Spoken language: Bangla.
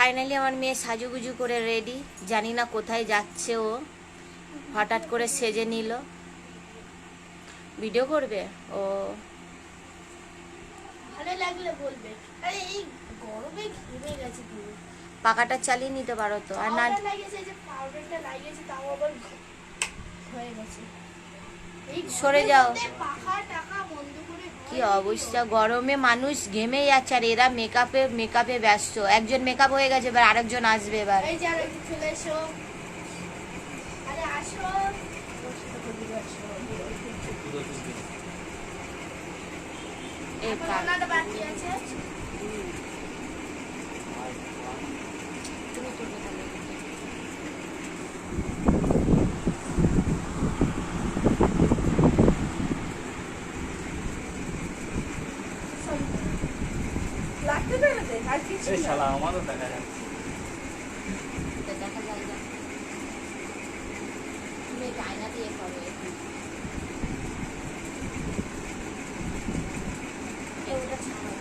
ফাইনালি আমার মেয়ে সাজুগুজু করে রেডি, জানি না কোথায় যাচ্ছে ও, হঠাৎ করে সেজে নিল। ভিডিও করবে ও, ভালো লাগলে বলবে। আরে এই গরমে ঘেমে গেছে পুরো। পাখাটা চালিয়ে নিতে পারো তো। আর না লাগিয়েছে, যে পাউডারটা লাগিয়েছে তাও আবার হয়ে গেছে। এই সরে যাও। পাখা টাকা বন্ধ করে কি অবস্থা, গরমে মানুষ ঘেমে যাচ্ছে, আর এরা মেকআপে ব্যস্ত। একজন মেকআপ হয়ে গেছে, এবার আরেকজন আসবে। এবার এই যে আরেকজন চলে এসো। আরে আসো। রান্নাটা বাকি আছে। লাগতে পারে না আর কিছু এই শালা আমারও দেখা যাচ্ছে। দেখা যায় না, তুমি আয়না দিয়ে করো। ওটা ছাড়ো।